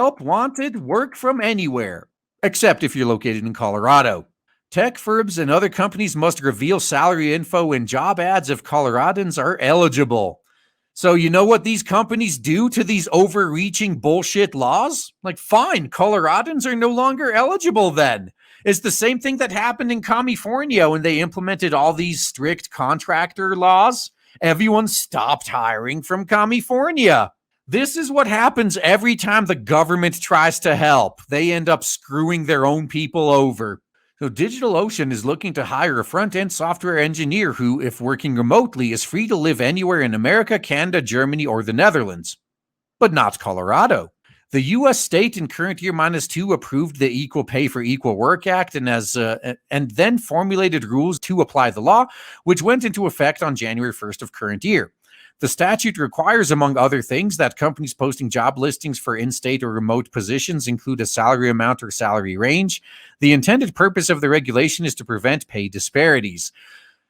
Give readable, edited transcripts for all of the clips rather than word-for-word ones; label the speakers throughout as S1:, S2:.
S1: Help wanted, work from anywhere, except if you're located in Colorado. Tech firms and other companies must reveal salary info in job ads if Coloradans are eligible. So, you know what these companies do to these overreaching bullshit laws? Like, fine, Coloradans are no longer eligible then. It's the same thing that happened in California when they implemented all these strict contractor laws. Everyone stopped hiring from California. This is what happens every time the government tries to help. They end up screwing their own people over. So DigitalOcean is looking to hire a front-end software engineer who, if working remotely, is free to live anywhere in America, Canada, Germany, or the Netherlands. But not Colorado. The U.S. state in current year -2 approved the Equal Pay for Equal Work Act and then formulated rules to apply the law, which went into effect on January 1st of current year. The statute requires, among other things, that companies posting job listings for in-state or remote positions include a salary amount or salary range. The intended purpose of the regulation is to prevent pay disparities.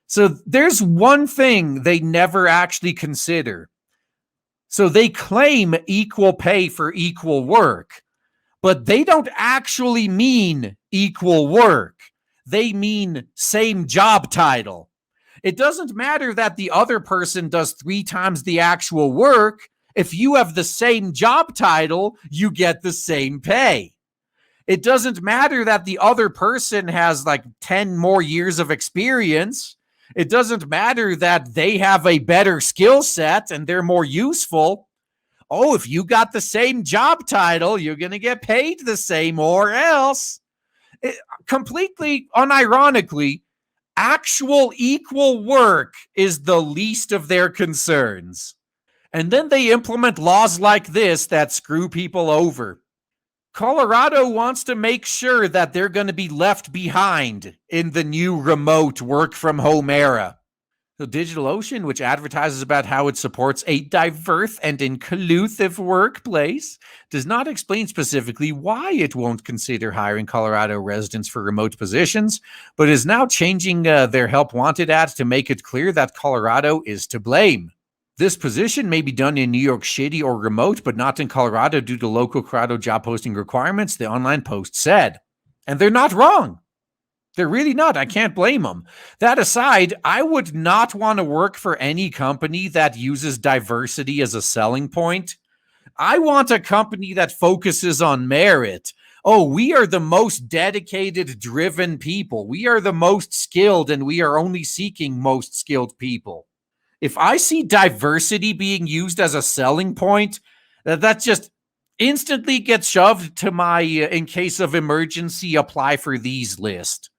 S1: So there's one thing they never actually consider. So they claim equal pay for equal work, but they don't actually mean equal work. They mean same job title. It doesn't matter that the other person does 3 times the actual work. If you have the same job title, you get the same pay. It doesn't matter that the other person has like 10 more years of experience. It doesn't matter that they have a better skill set and they're more useful. Oh, if you got the same job title, you're going to get paid the same or else. Completely unironically, actual equal work is the least of their concerns. And then they implement laws like this that screw people over. Colorado wants to make sure that they're going to be left behind in the new remote work from home era. So DigitalOcean, which advertises about how it supports a diverse and inclusive workplace, does not explain specifically why it won't consider hiring Colorado residents for remote positions, but is now changing their Help Wanted ad to make it clear that Colorado is to blame. This position may be done in New York City or remote, but not in Colorado due to local Colorado job posting requirements, the online post said. And they're not wrong. They're really not. I can't blame them. That aside, I would not want to work for any company that uses diversity as a selling point. I want a company that focuses on merit. Oh, we are the most dedicated, driven people. We are the most skilled, and we are only seeking most skilled people. If I see diversity being used as a selling point, that just instantly gets shoved to my in case of emergency, apply for these list.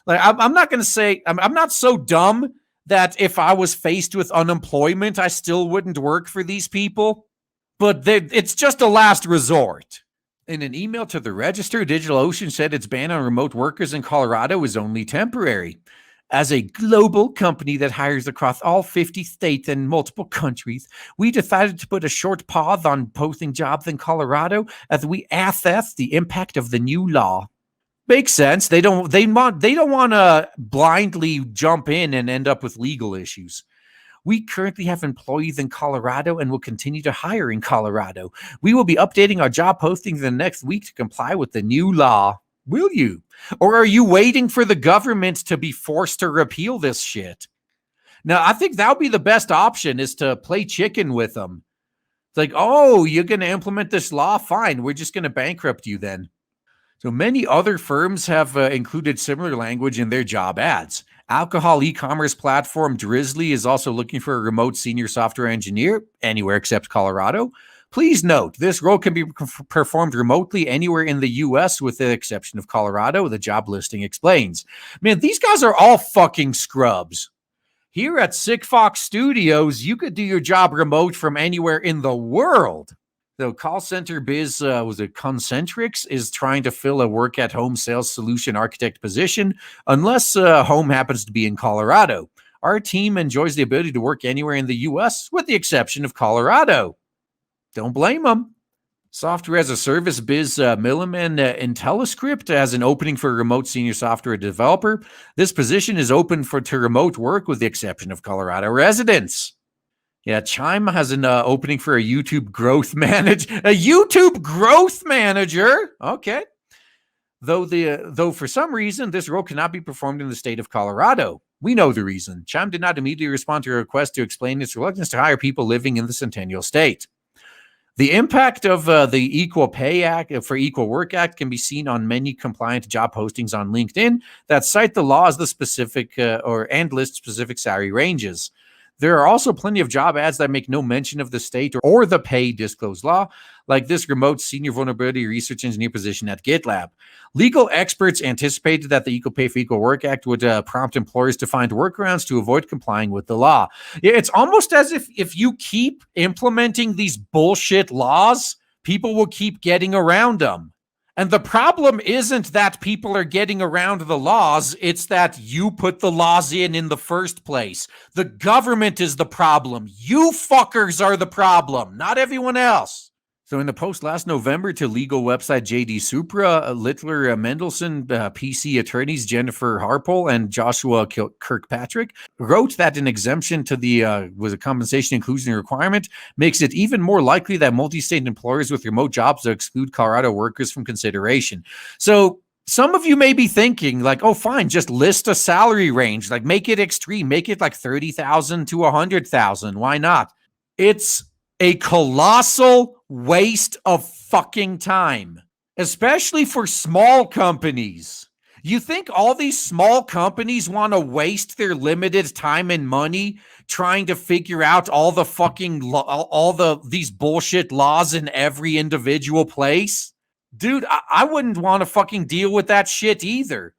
S1: Like, I'm not going to say, I'm not so dumb that if I was faced with unemployment, I still wouldn't work for these people. But it's just a last resort. In an email to the Register, DigitalOcean said its ban on remote workers in Colorado is only temporary. As a global company that hires across all 50 states and multiple countries, we decided to put a short pause on posting jobs in Colorado as we assess the impact of the new law. Makes sense. They don't want to blindly jump in and end up with legal issues. We currently have employees in Colorado and will continue to hire in Colorado. We will be updating our job postings in the next week to comply with the new law. Will you? Or are you waiting for the government to be forced to repeal this shit? Now, I think that would be the best option, is to play chicken with them. It's like, oh, you're going to implement this law? Fine, we're just going to bankrupt you then. So many other firms have included similar language in their job ads. Alcohol e-commerce platform Drizzly is also looking for a remote senior software engineer anywhere except Colorado. Please note, this role can be performed remotely anywhere in the U.S. with the exception of Colorado, the job listing explains. Man, these guys are all fucking scrubs. Here at Sigfox Studios, you could do your job remote from anywhere in the world. The call center biz, Concentrix, is trying to fill a work-at-home sales solution architect position, unless home happens to be in Colorado. Our team enjoys the ability to work anywhere in the U.S., with the exception of Colorado. Don't blame them. Software as a service biz Milliman IntelliScript has an opening for a remote senior software developer. This position is open to remote work with the exception of Colorado residents. Yeah, Chime has an opening for a YouTube growth manager. A YouTube growth manager. Okay. Though for some reason this role cannot be performed in the state of Colorado. We know the reason. Chime did not immediately respond to a request to explain its reluctance to hire people living in the Centennial State. The impact of the Equal Pay Act for Equal Work Act can be seen on many compliant job postings on LinkedIn that cite the law as the specific and list specific salary ranges. There are also plenty of job ads that make no mention of the state or the pay disclosed law, like this remote senior vulnerability research engineer position at GitLab. Legal experts anticipated that the Equal Pay for Equal Work Act would prompt employers to find workarounds to avoid complying with the law. It's almost as if you keep implementing these bullshit laws, people will keep getting around them. And the problem isn't that people are getting around the laws, it's that you put the laws in the first place. The government is the problem. You fuckers are the problem, not everyone else. So in the post last November to legal website JD Supra, Littler Mendelson, PC attorneys Jennifer Harpole and Joshua Kirkpatrick wrote that an exemption to the was a compensation inclusion requirement makes it even more likely that multi-state employers with remote jobs will exclude Colorado workers from consideration. So some of you may be thinking like, oh, fine, just list a salary range, like make it extreme, make it like 30,000 to 100,000. Why not? It's a colossal waste of fucking time, especially for small companies. You think all these small companies want to waste their limited time and money trying to figure out all the fucking these bullshit laws in every individual place? Dude, I wouldn't want to fucking deal with that shit either.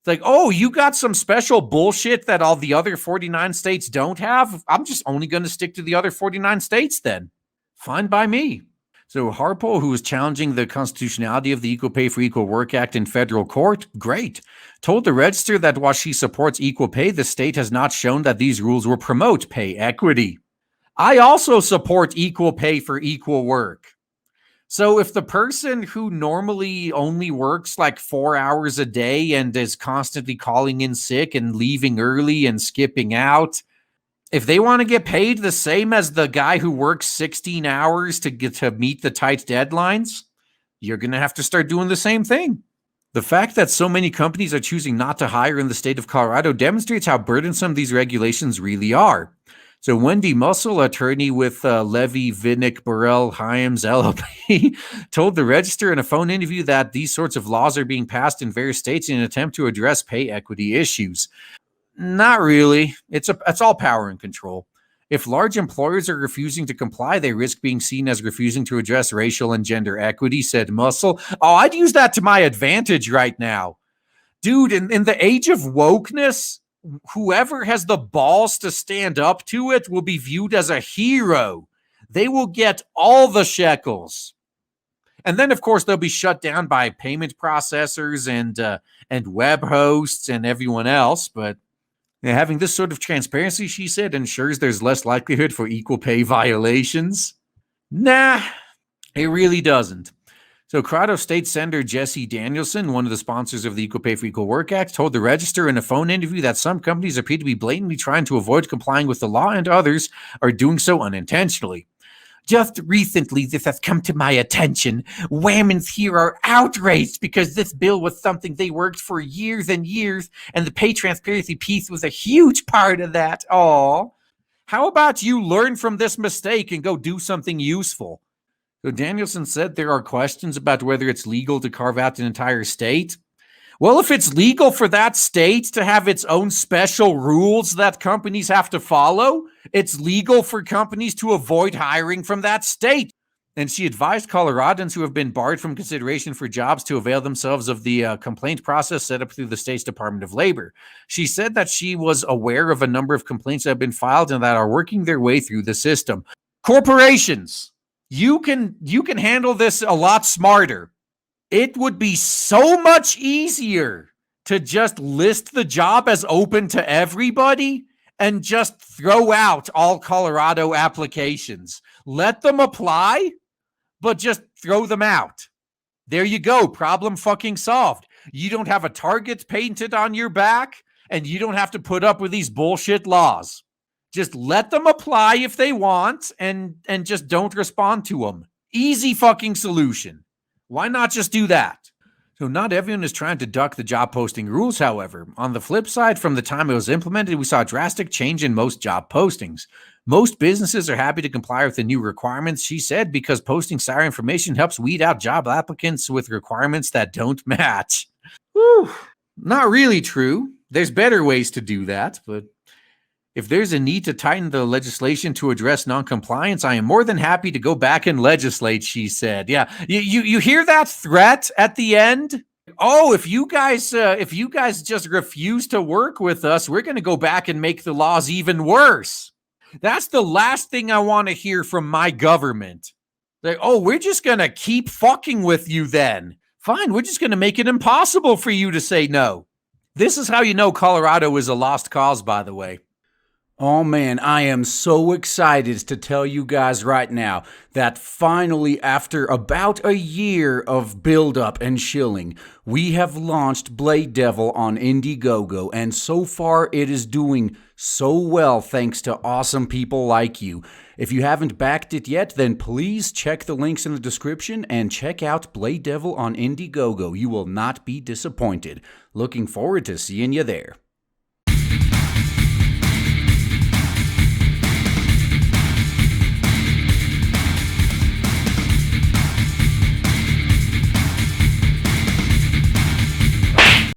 S1: It's like, oh, you got some special bullshit that all the other 49 states don't have? I'm just only going to stick to the other 49 states then. Fine by me. So Harpole, who is challenging the constitutionality of the Equal Pay for Equal Work Act in federal court, great, told the Register that while she supports equal pay, the state has not shown that these rules will promote pay equity. I also support equal pay for equal work. So if the person who normally only works like 4 hours a day and is constantly calling in sick and leaving early and skipping out, if they want to get paid the same as the guy who works 16 hours to get to meet the tight deadlines, you're going to have to start doing the same thing. The fact that so many companies are choosing not to hire in the state of Colorado demonstrates how burdensome these regulations really are. So Wendy Muscle, attorney with Levy, Vinnick, Burrell, Hyams, LLP, told the Register in a phone interview that these sorts of laws are being passed in various states in an attempt to address pay equity issues. Not really. It's all power and control. If large employers are refusing to comply, they risk being seen as refusing to address racial and gender equity, said Muscle. Oh, I'd use that to my advantage right now. Dude, in the age of wokeness, whoever has the balls to stand up to it will be viewed as a hero. They will get all the shekels. And then, of course, they'll be shut down by payment processors and web hosts and everyone else. But having this sort of transparency, she said, ensures there's less likelihood for equal pay violations. Nah, it really doesn't. So Colorado State Senator Jesse Danielson, one of the sponsors of the Equal Pay for Equal Work Act, told the Register in a phone interview that some companies appear to be blatantly trying to avoid complying with the law and others are doing so unintentionally. Just recently, this has come to my attention. Whammons here are outraged because this bill was something they worked for years and years, and the pay transparency piece was a huge part of that. Aw. How about you learn from this mistake and go do something useful? So Danielson said there are questions about whether it's legal to carve out an entire state. Well, if it's legal for that state to have its own special rules that companies have to follow, it's legal for companies to avoid hiring from that state. And she advised Coloradans who have been barred from consideration for jobs to avail themselves of the complaint process set up through the state's Department of Labor. She said that she was aware of a number of complaints that have been filed and that are working their way through the system. Corporations, you can handle this a lot smarter. It would be so much easier to just list the job as open to everybody and just throw out all Colorado applications. Let them apply, but just throw them out. There you go. Problem fucking solved. You don't have a target painted on your back, and you don't have to put up with these bullshit laws. Just let them apply if they want and just don't respond to them. Easy fucking solution. Why not just do that? So not everyone is trying to duck the job posting rules, however. On the flip side, from the time it was implemented, we saw a drastic change in most job postings. Most businesses are happy to comply with the new requirements, she said, because posting salary information helps weed out job applicants with requirements that don't match. Whew. Not really true. There's better ways to do that, but if there's a need to tighten the legislation to address noncompliance, I am more than happy to go back and legislate, she said. Yeah, you hear that threat at the end? Oh, if you guys just refuse to work with us, we're going to go back and make the laws even worse. That's the last thing I want to hear from my government. Like, oh, we're just going to keep fucking with you then. Fine, we're just going to make it impossible for you to say no. This is how you know Colorado is a lost cause, by the way. Oh man, I am so excited to tell you guys right now that finally, after about a year of build-up and shilling, we have launched Blade Devil on Indiegogo, and so far it is doing so well thanks to awesome people like you. If you haven't backed it yet, then please check the links in the description and check out Blade Devil on Indiegogo. You will not be disappointed. Looking forward to seeing you there.